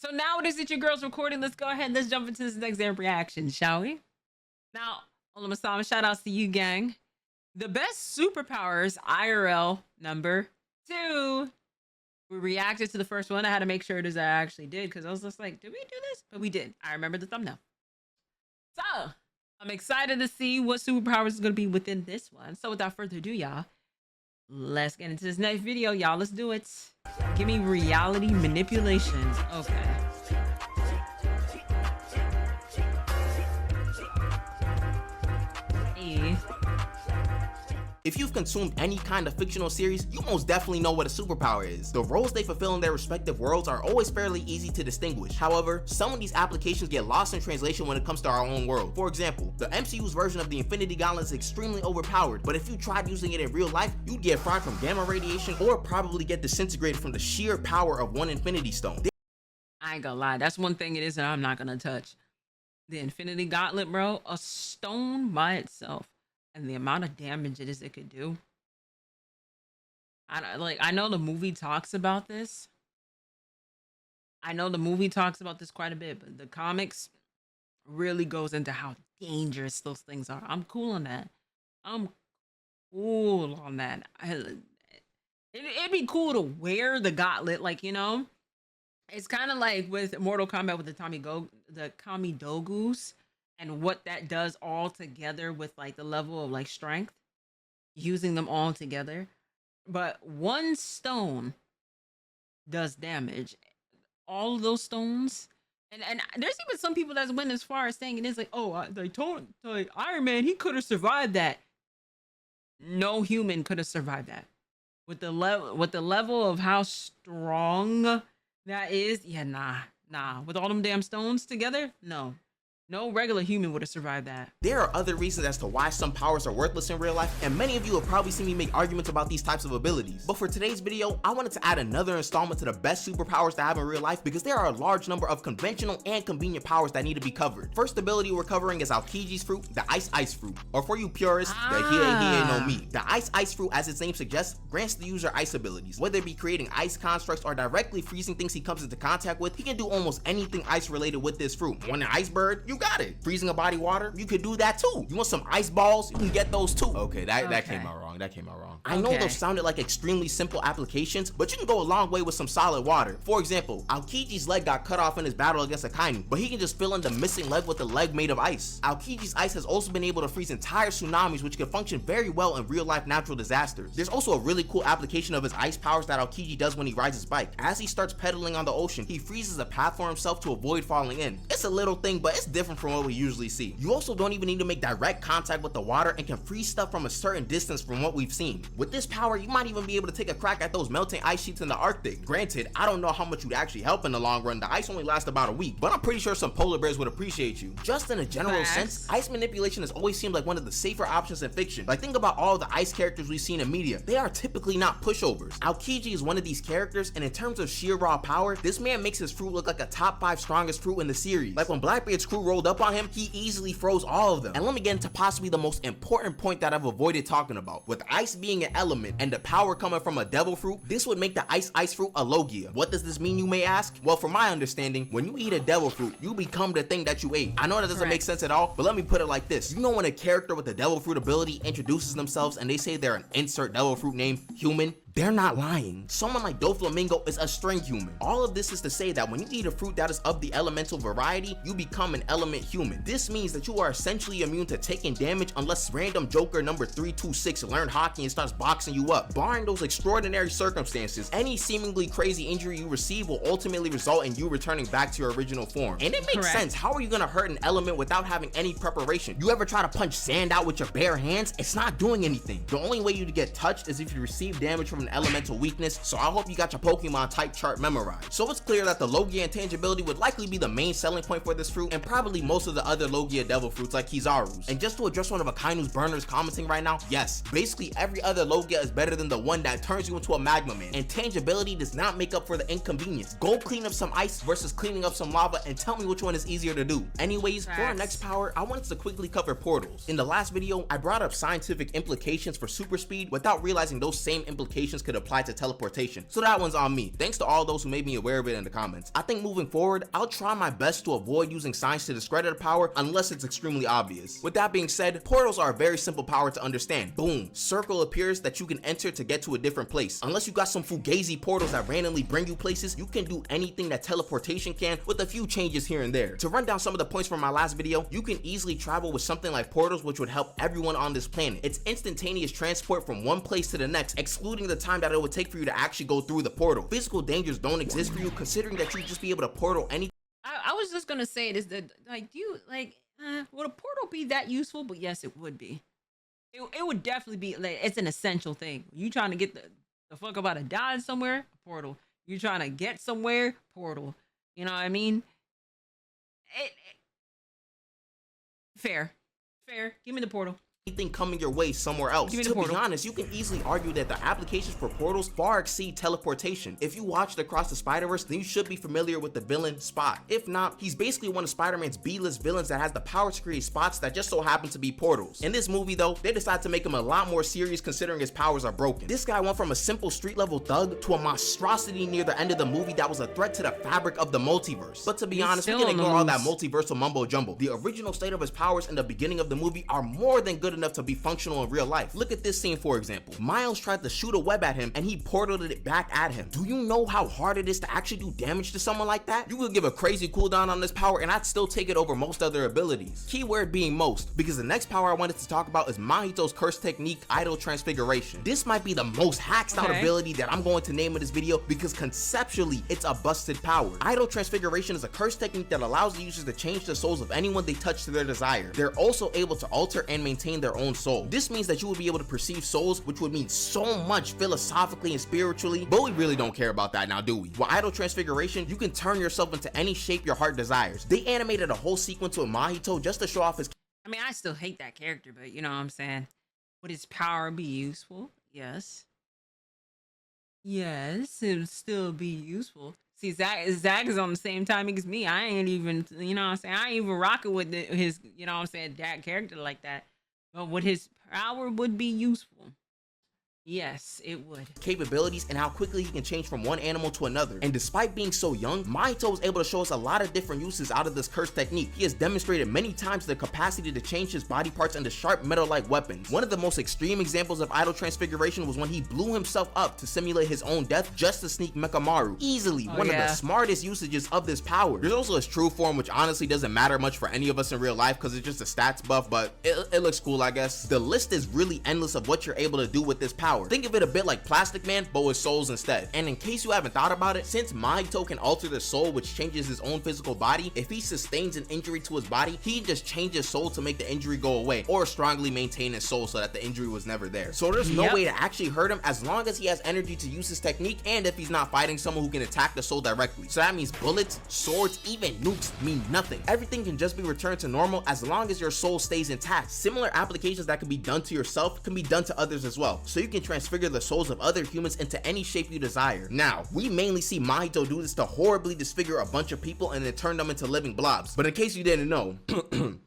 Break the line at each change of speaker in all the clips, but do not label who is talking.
So now it is that your girl's recording. Let's go ahead. Let's jump into this next reaction, shall we? Now, Olamasama, shout outs to you, gang. The best superpowers, IRL number 2. We reacted to the first one. I had to make sure it is I actually did, because I was just like, did we do this? But we did. I remember the thumbnail. So I'm excited to see what superpowers is going to be within this one. So without further ado, y'all, let's get into this next video, y'all. Let's do it. Give me reality manipulations. Okay. Hey.
If you've consumed any kind of fictional series, you most definitely know what a superpower is. The roles they fulfill in their respective worlds are always fairly easy to distinguish. However, some of these applications get lost in translation when it comes to our own world. For example, the MCU's version of the Infinity Gauntlet is extremely overpowered, but if you tried using it in real life, you'd get fried from gamma radiation or probably get disintegrated from the sheer power of one Infinity Stone.
I ain't gonna lie, that's one thing it is that I'm not gonna touch. The Infinity Gauntlet, bro, a stone by itself. And the amount of damage it is it could do. I know the movie talks about this. I know the movie talks about this quite a bit, but the comics really goes into how dangerous those things are. I'm cool on that. I'm cool on that. It'd be cool to wear the gauntlet, like, you know. It's kind of like with Mortal Kombat with the Kamidogus. And what that does all together with like the level of like strength, using them all together. But one stone does damage. All of those stones. And there's even some people that's went as far as saying it is like, oh, they told like Iron Man, he could have survived that. No human could have survived that. With the level of how strong that is, yeah, nah. With all them damn stones together, no. No regular human would have survived that.
There are other reasons as to why some powers are worthless in real life, and many of you have probably seen me make arguments about these types of abilities. But for today's video, I wanted to add another installment to the best superpowers to have in real life, because there are a large number of conventional and convenient powers that need to be covered. First ability we're covering is Aokiji's fruit, the Ice Fruit. Or for you purists, the Hiei no Mi. The Ice Fruit, as its name suggests, grants the user ice abilities. Whether it be creating ice constructs or directly freezing things he comes into contact with, he can do almost anything ice related with this fruit. Want an ice bird? You got it. Freezing a body water? You could do that too. You want some ice balls? You can get those too. Okay, that came out wrong. I know those sounded like extremely simple applications, but you can go a long way with some solid water. For example, Aokiji's leg got cut off in his battle against Akainu, but he can just fill in the missing leg with a leg made of ice. Aokiji's ice has also been able to freeze entire tsunamis, which can function very well in real life natural disasters. There's also a really cool application of his ice powers that Aokiji does when he rides his bike. As he starts pedaling on the ocean, he freezes a path for himself to avoid falling in. It's a little thing, but it's different from what we usually see. You also don't even need to make direct contact with the water and can freeze stuff from a certain distance from what we've seen. With this power, you might even be able to take a crack at those melting ice sheets in the Arctic. Granted, I don't know how much you'd actually help in the long run. The ice only lasts about a week, but I'm pretty sure some polar bears would appreciate you. Just in a general sense, ice manipulation has always seemed like one of the safer options in fiction. Like, think about all the ice characters we've seen in media. They are typically not pushovers. Aokiji is one of these characters, and in terms of sheer raw power, this man makes his fruit look like a top 5 strongest fruit in the series. Like when Blackbeard's crew rolled up on him, he easily froze all of them. And let me get into possibly the most important point that I've avoided talking about. With ice being an element and the power coming from a devil fruit, this would make the ice fruit a Logia. What does this mean, you may ask? Well, from my understanding, when you eat a devil fruit, you become the thing that you ate. I know that doesn't make sense at all, but let me put it like this. You know when a character with a devil fruit ability introduces themselves and they say they're an insert devil fruit name human? They're not lying. Someone like Doflamingo is a string human. All of this is to say that when you eat a fruit that is of the elemental variety, you become an element human. This means that you are essentially immune to taking damage unless random Joker number 326 learned hockey and starts boxing you up. Barring those extraordinary circumstances, any seemingly crazy injury you receive will ultimately result in you returning back to your original form. And it makes sense. How are you gonna hurt an element without having any preparation? You ever try to punch sand out with your bare hands? It's not doing anything. The only way you to get touched is if you receive damage from an elemental weakness, so I hope you got your Pokemon type chart memorized. So it's clear that the Logia intangibility would likely be the main selling point for this fruit, and probably most of the other Logia devil fruits like Kizaru's. And just to address one of Akainu's burners commenting right now, yes, basically every other Logia is better than the one that turns you into a magma man. Intangibility does not make up for the inconvenience. Go clean up some ice versus cleaning up some lava and tell me which one is easier to do. Anyways, for our next power, I wanted to quickly cover portals. In the last video, I brought up scientific implications for super speed without realizing those same implications applications could apply to teleportation, so that one's on me. Thanks to all those who made me aware of it in the comments. I think moving forward, I'll try my best to avoid using science to discredit a power unless it's extremely obvious. With that being said, portals are a very simple power to understand. Boom, circle appears that you can enter to get to a different place. Unless you got some fugazi portals that randomly bring you places, you can do anything that teleportation can with a few changes here and there. To run down some of the points from my last video, you can easily travel with something like portals, which would help everyone on this planet. It's instantaneous transport from one place to the next, excluding the time that it would take for you to actually go through the portal. Physical dangers don't exist for you, considering that you'd just be able to portal anything.
I was just gonna say this, that like, do you like would a portal be that useful? But yes, it would be. It would definitely be, like, it's an essential thing. You trying to get the fuck about to die somewhere, portal. You trying to get somewhere, portal. You know what I mean? Fair. Give me the portal.
Anything coming your way somewhere else. To be honest, you can easily argue that the applications for portals far exceed teleportation. If you watched Across the Spider-Verse, then you should be familiar with the villain Spot. If not, he's basically one of Spider-Man's B-list villains that has the power to create spots that just so happen to be portals. In this movie though, they decided to make him a lot more serious considering his powers are broken. This guy went from a simple street level thug to a monstrosity near the end of the movie that was a threat to the fabric of the multiverse. But to be honest, we can ignore all that multiversal mumbo jumbo. The original state of his powers in the beginning of the movie are more than good enough to be functional in real life. Look at this scene for example. Miles tried to shoot a web at him and he portaled it back at him. Do you know how hard it is to actually do damage to someone like that? You could give a crazy cooldown on this power and I'd still take it over most other abilities. Keyword being most, because the next power I wanted to talk about is Mahito's curse technique, Idol Transfiguration. This might be the most hacked out ability that I'm going to name in this video because conceptually it's a busted power. Idol Transfiguration is a curse technique that allows the users to change the souls of anyone they touch to their desire. They're also able to alter and maintain their own soul. This means that you will be able to perceive souls, which would mean so much philosophically and spiritually, but we really don't care about that now, do we? With Idol Transfiguration, you can turn yourself into any shape your heart desires. They animated a whole sequence with Mahito just to show off his...
I mean, I still hate that character, but you know what I'm saying? Would his power be useful? Yes. Yes, it would still be useful. See, Zach is on the same timing as me. I ain't even, you know what I'm saying? I ain't even rocking with his, you know what I'm saying, that character like that. But would his power would be useful? Yes, it would.
Capabilities and how quickly he can change from one animal to another. And despite being so young, Mahito was able to show us a lot of different uses out of this curse technique. He has demonstrated many times the capacity to change his body parts into sharp metal-like weapons. One of the most extreme examples of Idol Transfiguration was when he blew himself up to simulate his own death just to sneak Mekamaru. Easily one of the smartest usages of this power. There's also his true form, which honestly doesn't matter much for any of us in real life because it's just a stats buff, but it looks cool, I guess. The list is really endless of what you're able to do with this power. Think of it a bit like Plastic Man, but with souls instead. And in case you haven't thought about it, since Mahito can alter the soul, which changes his own physical body, if he sustains an injury to his body, he just changes soul to make the injury go away, or strongly maintain his soul so that the injury was never there. So there's no way to actually hurt him as long as he has energy to use his technique, and if he's not fighting someone who can attack the soul directly. So that means bullets, swords, even nukes mean nothing. Everything can just be returned to normal as long as your soul stays intact. Similar applications that can be done to yourself can be done to others as well. So you can transfigure the souls of other humans into any shape you desire. Now, we mainly see Mahito do this to horribly disfigure a bunch of people and then turn them into living blobs. But in case you didn't know,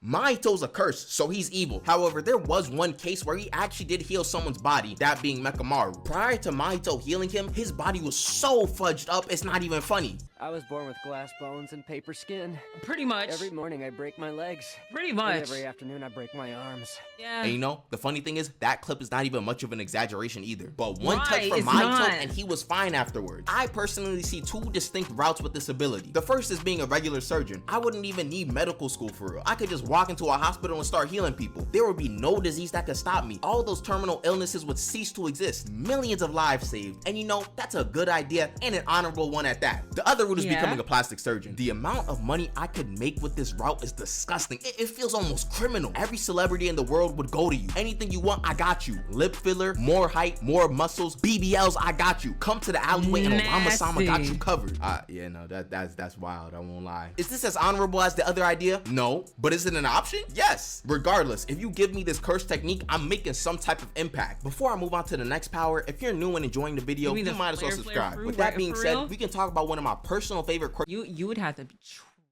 Mahito's a curse, so he's evil. However, there was one case where he actually did heal someone's body, that being Mekamaru. Prior to Mahito healing him, his body was so fudged up, it's not even funny.
I was born with glass bones and paper skin.
Pretty much.
Every morning I break my legs.
Pretty much.
And every afternoon I break my arms.
Yeah.
And you know, the funny thing is, that clip is not even much of an exaggeration either. But one touch from Mahito and he was fine afterwards. I personally see two distinct routes with this ability. The first is being a regular surgeon. I wouldn't even need medical school for real. I could just walk into a hospital and start healing people. There would be no disease that could stop me. All those terminal illnesses would cease to exist. Millions of lives saved. And you know, that's a good idea and an honorable one at that. The other route is becoming a plastic surgeon. The amount of money I could make with this route is disgusting. It feels almost criminal. Every celebrity in the world would go to you. Anything you want, I got you. Lip filler, more height, more muscles, BBLs, I got you. Come to the alleyway and Obama-sama got you covered. Yeah, no, that's wild, I won't lie. Is this as honorable as the other idea? No. But is it an option? Yes. Regardless, if you give me this curse technique, I'm making some type of impact. Before I move on to the next power, if you're new and enjoying the video, you might as well subscribe. With that being said, we can talk about one of my personal favorite
you would have to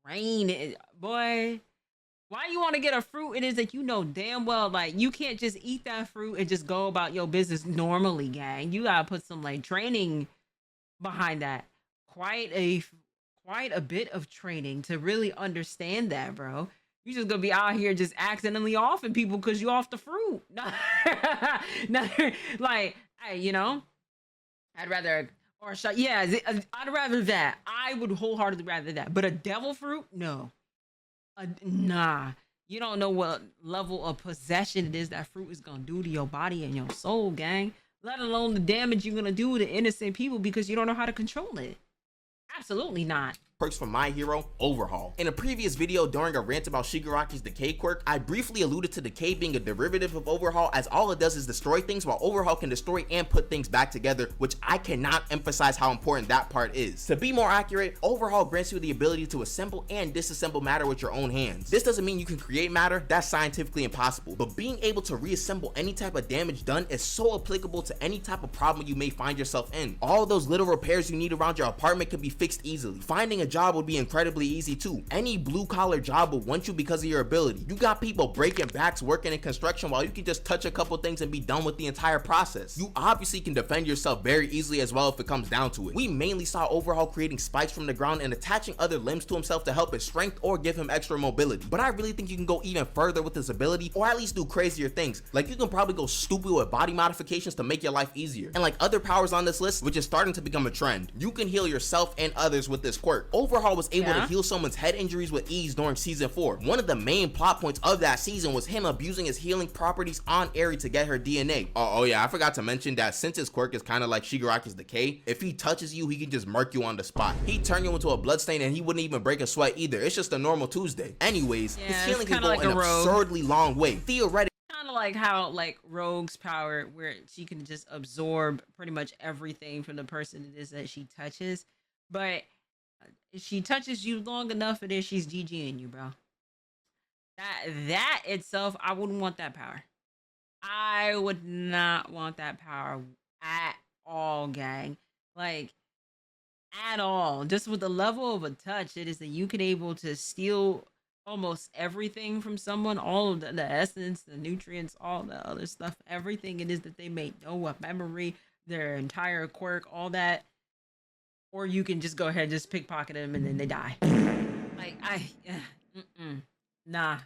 train it, boy. Why you want to get a fruit? It is that you know damn well like you can't just eat that fruit and just go about your business normally, gang. You gotta put some like training behind that. Quite a quite a bit of training to really understand that, bro. You just gonna be out here just accidentally offing people because you off the fruit. No, like, hey, you know, I'd rather or shot. Yeah, I'd rather that. I would wholeheartedly rather that. But a devil fruit, no. Nah. You don't know what level of possession it is that fruit is gonna do to your body and your soul, gang. Let alone the damage you're gonna do to innocent people because you don't know how to control it. Absolutely not.
Quirks from My Hero, Overhaul. In a previous video during a rant about Shigaraki's Decay quirk, I briefly alluded to Decay being a derivative of Overhaul, as all it does is destroy things, while Overhaul can destroy and put things back together, which I cannot emphasize how important that part is. To be more accurate, Overhaul grants you the ability to assemble and disassemble matter with your own hands. This doesn't mean you can create matter, that's scientifically impossible, but being able to reassemble any type of damage done is so applicable to any type of problem you may find yourself in. All those little repairs you need around your apartment can be fixed easily. Finding a job would be incredibly easy too. Any blue collar job will want you because of your ability. You got people breaking backs working in construction while you can just touch a couple things and be done with the entire process. You obviously can defend yourself very easily as well if it comes down to it. We mainly saw Overhaul creating spikes from the ground and attaching other limbs to himself to help his strength or give him extra mobility. But I really think you can go even further with this ability, or at least do crazier things. Like you can probably go stupid with body modifications to make your life easier. And like other powers on this list, which is starting to become a trend, you can heal yourself and others with this quirk. Overhaul was able to heal someone's head injuries with ease during season 4. One of the main plot points of that season was him abusing his healing properties on Auri to get her DNA. Oh yeah, I forgot to mention that since his quirk is kind of like Shigaraki's Decay, if he touches you, he can just murk you on the spot. He'd turn you into a bloodstain and he wouldn't even break a sweat either. It's just a normal Tuesday. Anyways, his healing can go like an absurdly long way. Theoretically,
kind of like how like Rogue's power, where she can just absorb pretty much everything from the person it is that she touches, but if she touches you long enough, it is she's GGing you, bro. That itself, I wouldn't want that power. I would not want that power at all, gang. Like, at all. Just with the level of a touch, it is that you can able to steal almost everything from someone, all of the essence, the nutrients, all the other stuff, everything it is that they may know, a memory, their entire quirk, all that. Or you can just go ahead and just pickpocket them and then they die. Like, nah.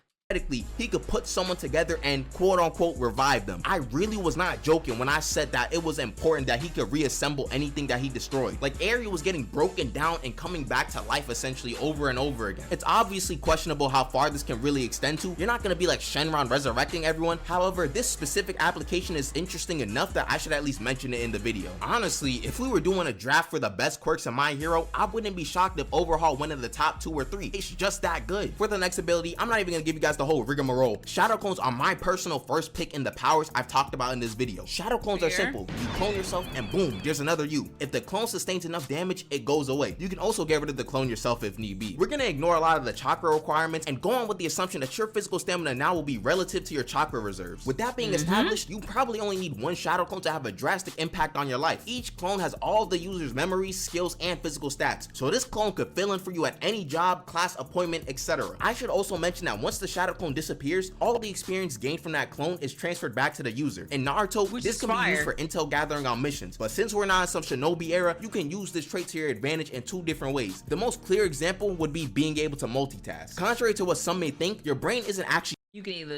he could put someone together and quote unquote revive them. I really was not joking when I said that it was important that he could reassemble anything that he destroyed. Like Auriel was getting broken down and coming back to life essentially over and over again. It's obviously questionable how far this can really extend to. You're not gonna be like Shenron resurrecting everyone. However, this specific application is interesting enough that I should at least mention it in the video. Honestly, if we were doing a draft for the best quirks in My Hero, I wouldn't be shocked if Overhaul went in the top 2 or 3. It's just that good. For the next ability, I'm not even gonna give you guys the whole rigmarole. Shadow clones are my personal first pick in the powers I've talked about in this video. Shadow clones are simple. You clone yourself and boom, there's another you. If the clone sustains enough damage, it goes away. You can also get rid of the clone yourself if need be. We're gonna ignore a lot of the chakra requirements and go on with the assumption that your physical stamina now will be relative to your chakra reserves. With that being established, you probably only need one shadow clone to have a drastic impact on your life. Each clone has all of the user's memories, skills, and physical stats, so this clone could fill in for you at any job, class, appointment, etc. I should also mention that once the shadow clone disappears, all the experience gained from that clone is transferred back to the user. In Naruto, this can be used for intel gathering on missions, but since we're not in some Shinobi era, you can use this trait to your advantage in 2 different ways. The most clear example would be being able to multitask. Contrary to what some may think, your brain isn't actually
you can either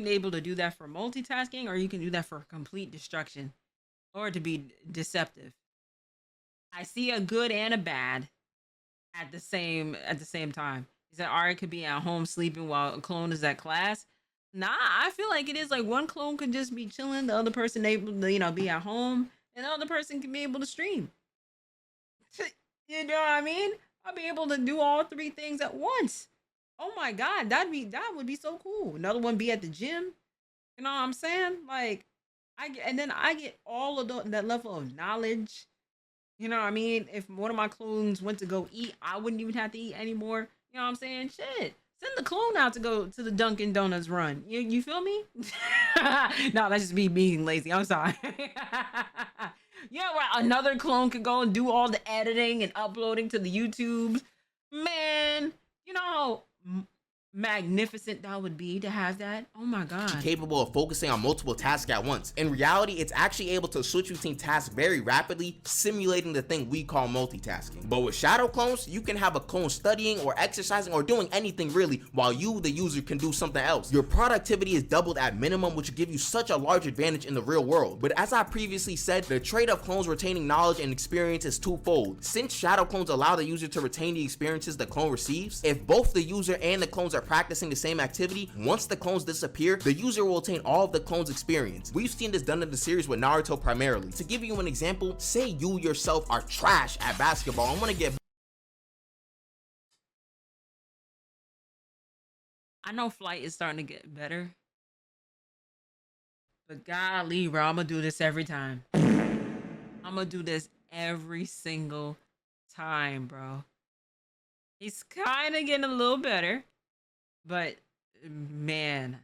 able to do that for multitasking, or you can do that for complete destruction, or to be deceptive. I see a good and a bad at the same time. He said Ari could be at home sleeping while a clone is at class. Nah, I feel like it is like one clone could just be chilling, the other person able to, be at home, and the other person can be able to stream. You know what I mean? I'll be able to do all 3 things at once. Oh my god, that would be so cool. Another one be at the gym. You know what I'm saying? Like, I get all of that level of knowledge. You know what I mean? If one of my clones went to go eat, I wouldn't even have to eat anymore. You know what I'm saying? Shit. Send the clone out to go to the Dunkin' Donuts run. You feel me? No, that's just me being lazy. I'm sorry. Yeah, well, another clone could go and do all the editing and uploading to the YouTube. Man, magnificent that would be to have that. Oh my god.
Capable of focusing on multiple tasks at once. In reality, it's actually able to switch between tasks very rapidly, simulating the thing we call multitasking. But with shadow clones, you can have a clone studying or exercising or doing anything really, while you, the user, can do something else. Your productivity is doubled at minimum, which will give you such a large advantage in the real world. But as I previously said, the trade of clones retaining knowledge and experience is twofold. Since shadow clones allow the user to retain the experiences the clone receives, if both the user and the clones are practicing the same activity, once the clones disappear, the user will attain all of the clones experience. We've seen this done in the series with Naruto primarily. To give you an example, say you yourself are trash at basketball and want to get
I know flight is starting to get better. But golly, bro, I'm gonna do this every time. I'm gonna do this every single time, bro. He's kind of getting a little better. But man,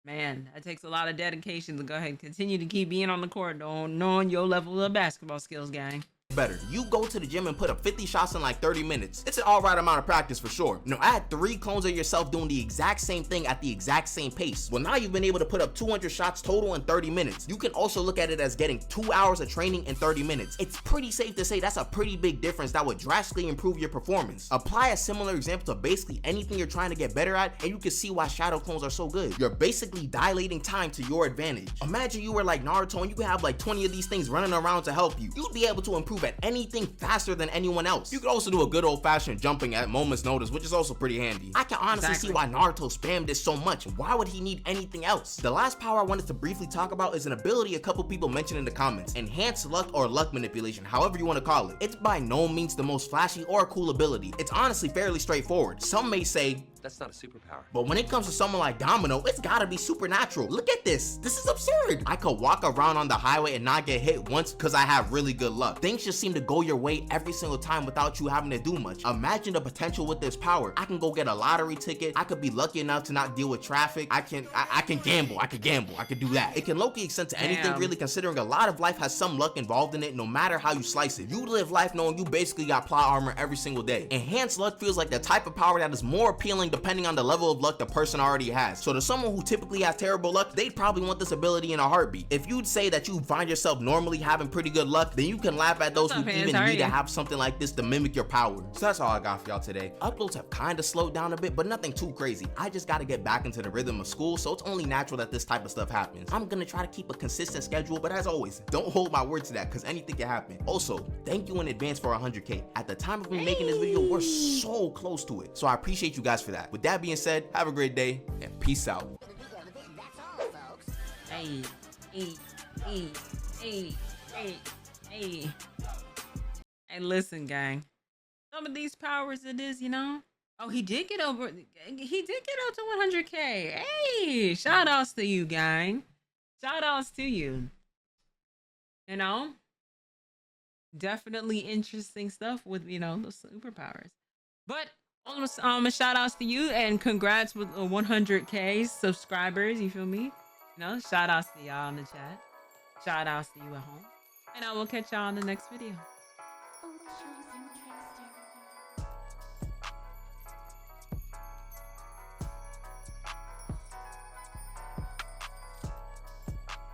that takes a lot of dedication to go ahead and continue to keep being on the court, knowing your level of basketball skills, gang.
better. You go to the gym and put up 50 shots in like 30 minutes. It's an all right amount of practice for sure. Now add 3 clones of yourself doing the exact same thing at the exact same pace. Well, now you've been able to put up 200 shots total in 30 minutes. You can also look at it as getting 2 hours of training in 30 minutes. It's pretty safe to say that's a pretty big difference that would drastically improve your performance. Apply a similar example to basically anything you're trying to get better at, and you can see why shadow clones are so good. You're basically dilating time to your advantage. Imagine you were like Naruto and you could have like 20 of these things running around to help you. You'd be able to improve at anything faster than anyone else. You could also do a good old-fashioned jumping at moment's notice, which is also pretty handy. I can honestly see why Naruto spammed this so much. Why would he need anything else? The last power I wanted to briefly talk about is an ability a couple people mentioned in the comments. Enhanced luck or luck manipulation, however you want to call it. It's by no means the most flashy or cool ability. It's honestly fairly straightforward. Some may say,
that's not a superpower.
but when it comes to someone like Domino, it's gotta be supernatural. Look at this. This is absurd. I could walk around on the highway and not get hit once because I have really good luck. Things just seem to go your way every single time without you having to do much. Imagine the potential with this power. I can go get a lottery ticket. I could be lucky enough to not deal with traffic. I can gamble. I could do that. It can low-key extend to anything really, considering a lot of life has some luck involved in it, no matter how you slice it. You live life knowing you basically got plot armor every single day. Enhanced luck feels like the type of power that is more appealing depending on the level of luck the person already has. So to someone who typically has terrible luck, they'd probably want this ability in a heartbeat. If you'd say that you find yourself normally having pretty good luck, then you can laugh at those who even need to have something like this to mimic your power. So that's all I got for y'all today. Uploads have kind of slowed down a bit, but nothing too crazy. I just got to get back into the rhythm of school, so it's only natural that this type of stuff happens. I'm gonna try to keep a consistent schedule, but as always, don't hold my word to that because anything can happen. Also, thank you in advance for 100K. At the time of me making this video, we're so close to it, so I appreciate you guys for that. With that being said, have a great day and peace out.
Hey. Hey, listen, gang. Some of these powers it is, you know. Oh, he did get up to 100K. Hey, shout outs to you, gang. Shout outs to you. You know, definitely interesting stuff with, you know, the superpowers. But shout outs to you and congrats with 100K subscribers. You feel me? You know, shout outs to y'all in the chat. Shout outs to you at home. And I will catch y'all in the next video.